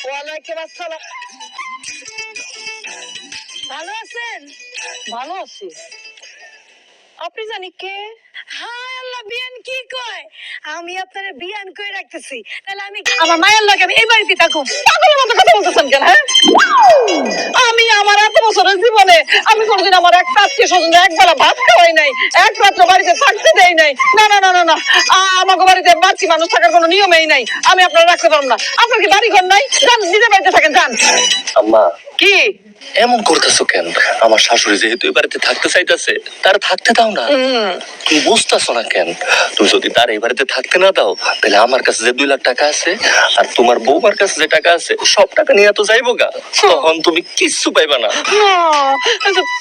ওয়ালাইকুম আসসালাম। ভালো আছেন? ভালো আছি। আপনি জানি কে? হায় আল্লাহ, বিয়ান কি কয়? আমি আপনারে বিয়ান কই রাখতেছি, তাহলে আমি আমার মায়ের লগে আমি এই বাড়িতে থাকুম। পাগলের মতো কথা বলতেছেন কেন? হ্যাঁ, আমি আমার এত বছরের জীবনে আমি কোনোদিন আমার একটা আত্মীয় স্বজন একবেলা ভাত খাওয়াই নাই, এক রাত্র বাড়িতে থাকতে দেই নাই। না না না না না, আমাকে বাড়িতে বাচ্চি মানুষ থাকার কোনো নিয়মেই নাই। আমি আপনারা রাখতে পারবো না। আপনার কি বাড়ি ঘর নাই? যান, নিজের বাড়িতে থাকেন, যান। আম্মা, কি এমন করতেছো কেন? আমার শাশুড়ি যেহেতু এই বাড়িতে থাকতে চাইতেছে, তার থাকতে দাও না। তুমি বুঝতেছো না কেন? তুমি যদি তার এই বাড়িতে থাকতে না দাও, তাহলে আমার কাছে যে 2 লাখ টাকা আছে আর তোমার বউমার কাছে যে টাকা আছে, সব টাকা নিয়ে তো যাইবো গা। তখন তুমি কিচ্ছু পাইবা না।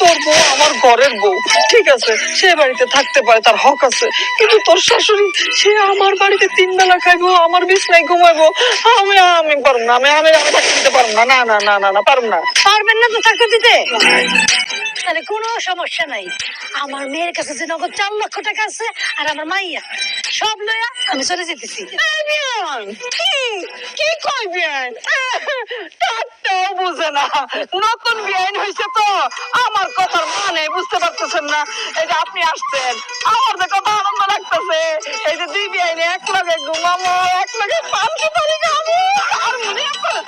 তোর বউ আমার ঘরের বউ, ঠিক আছে, সে বাড়িতে থাকতে পারে, তার হক আছে। কিন্তু তোর শাশুড়ি, সে আমার বাড়িতে 3 বেলা খাইবো, আমার বিছনায় ঘুমাইবো। আমি আমি পারবো না, আমি আমি আমি থাকতে দিতে পারবো না। না না না না না, পারবো না। পারবেন না তো থাকতে দিতে? তাহলে কোনো সমস্যা নাই। আমার মেয়ের কাছে যে নগদ 4 লক্ষ টাকা আছে, আর আমার মাইয়া সব লয়া আমি চলে যেতেছি। কি কই বিয়ান? তাও বুঝে না, নতুন বিয়ান হয়েছে তো, আমার কথার মানে বুঝতে পারতেছেন না। এই যে আপনি আসছেন, আমার যে কথা আনন্দ লাগতেছে। এই যে 2 বিয়ানে এক লগে ঘুমামো, এক লগে পান সুপারি খাবো, আর মনে করে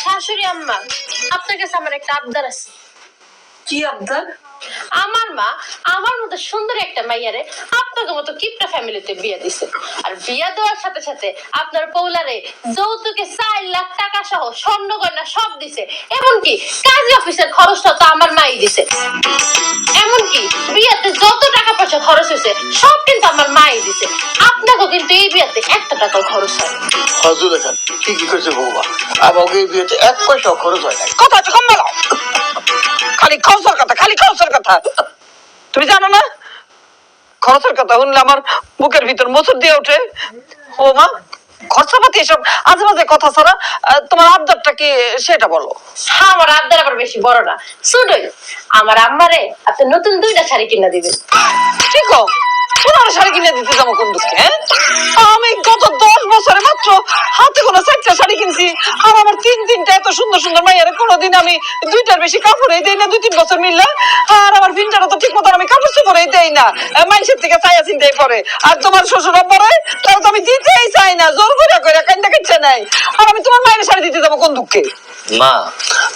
শাশুড়ি আম্মা, আপনার কাছে আমার একটা আবদার আছে। কি আবদার? আমার মা আমার মতো সুন্দর একটা মাইয়ারে আপনাদের মতো কিপটা ফ্যামিলিতে বিয়ে দিছে, আর বিয়ে দেওয়ার সাথে সাথে আপনার পৌলারে যৌতুকে 4 লাখ টাকা সহ স্বর্ণ গয়না সব দিছে। এমনকি কাজী অফিসের খরচটা তো আমার মাই দিছে। এমনকি বিয়েতে যত টাকা পয়সা খরচ হয়েছে সব কিন্তু আমার মাই দিছে। আপনাকেও কিন্তু এই বিয়েতে 1 টাকাও খরচ হয়। হজুর এখান ঠিকই করেছে বৌমা, আমাকে এই বিয়েতে 1 পয়সাও খরচ হয় না। কথা তো কম বলো, খালি খরচের কথা, খালি খরচের কথা। তুমি জানো না, খরচের কথা শুনলে আমার বুকের ভিতর মোচড় দিয়ে ওঠে। ও মা, খরচাপাতি এসব আজে বাজে কথা ছাড়া তোমার আবদারটা কি সেটা বলো। আমার আবদার আবার বেশি বড় না, ছোটই। আমার আম্মারে আপনি নতুন 2টা শাড়ি কিনা দিবেন। ঠিক, তোমার শাড়ি কিনে দিতে যাবো কোন দুঃখে? হ্যাঁ, আমি গত 10 বছরে মাত্র হাতে গোনা 4টা শাড়ি কিনছি, আর আমার 3টা এত সুন্দর সুন্দর মাইয়ার কোনোদিন আমি 2টার বেশি কাপড়ই দেই না, 2-3 বছর মিললে। আর আমার ভিনটারও তো ঠিক মতো আমি কাপড় চোপড়ই দেই না, মানুষের থেকে চাইয়া চিন্তাই পরে। আর তোমার শ্বশুর আব্বারে তাও তো আমি দিতেই চাই না, জোর করে করে কান্দা কিচ্ছে নাই। আর আমি তোমার মায়ের শাড়ি দিতে যাবো কোন দুঃখে? মা,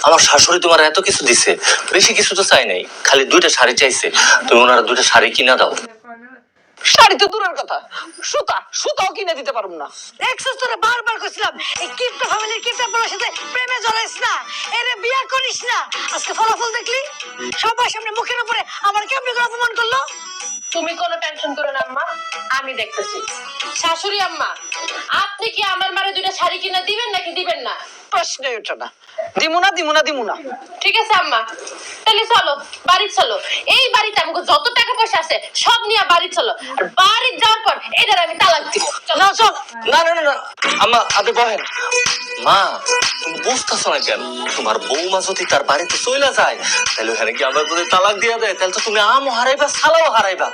আমার শাশুড়ি তোমার এত কিছু দিছে, বেশি কিছু তো চাই নাই, খালি 2টা শাড়ি চাইছে। তুমি ওনারা 2টা শাড়ি কিনা দাও। শাড়ি তো দূরের কথা, সুতাও কিনে দিতে পারবো না। দেখছিস, তোরে বারবার কইছিলাম এই কিপটা ফ্যামিলির কিপটা পোলার সাথে প্রেমে জড়াইস না, এরে বিয়ে করিস না। আজকে ফলাফল দেখলি, সবার সামনে মুখের উপরে আমার কেমনে করে অপমান করলো। তুমি কোনো টেনশন করো না আম্মা, আমি দেখতেছি। শাশুড়ি আম্মা, আপনি কি আমার মারে 2টা শাড়ি কিনা দিবেন নাকি দিবেন না? প্রশ্নই ওঠে না। দিমুনা দিমুনা দিমুনা। ঠিক আছে আম্মা, তাহলে চলো বাড়ি চলো। এই বাড়িতে আমাকে যত টাকা পয়সা আছে সব নিয়ে বাড়ি চলো, আর বাড়ি যাওয়ার পর এটার আমি তালাক দিব। না চল। না না না না, আম্মা আপনি বহেন। মা, তুমি বুঝতেছো না কেন? তোমার বৌমা যদি তার বাড়িতে চলে যায়, তাহলে ওখানে কি আমার যদি তালাক দিয়ে দেয়, তাহলে তো তুমি আমও হারাইবা, সালাও হারাইবা।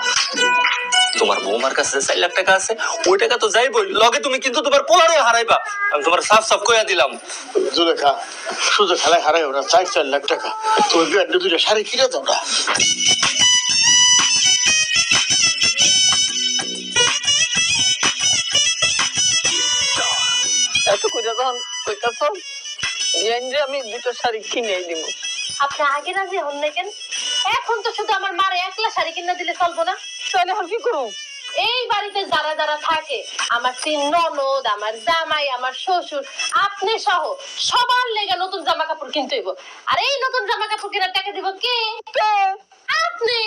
তোমার বৌমার কাছে 4 লাখ টাকা আছে, ওই টাকা তো যাইবই, লগে তুমি কিন্তু তোমার পোলারও হারাইবা। আমি তোমার সাফ সাফ কইয়া দিলাম। জুলেখা, শুধু খেলায় হারাই ওরা 4 লাখ টাকা, তুমি বিয়ানে 2টা শাড়ি কিনে দাও না। এত করে যখন কইতাছ, আমি 2টা শাড়ি কিনে দিব। আপনি আগে রাজি হন না কেন? এখন তো শুধু আমার মারে 1 শাড়ি কিনা দিলে চলবো না? তাহলে এখন কি করবো? এই বাড়িতে যারা যারা থাকে, আমার 3 ননদ, আমার জামাই, আমার শ্বশুর, আপনি সহ সবার লেগে নতুন জামা কাপড় কিনতে হইব। আর এই নতুন জামা কাপড় কেনার টাকা দিব কে? আপনি।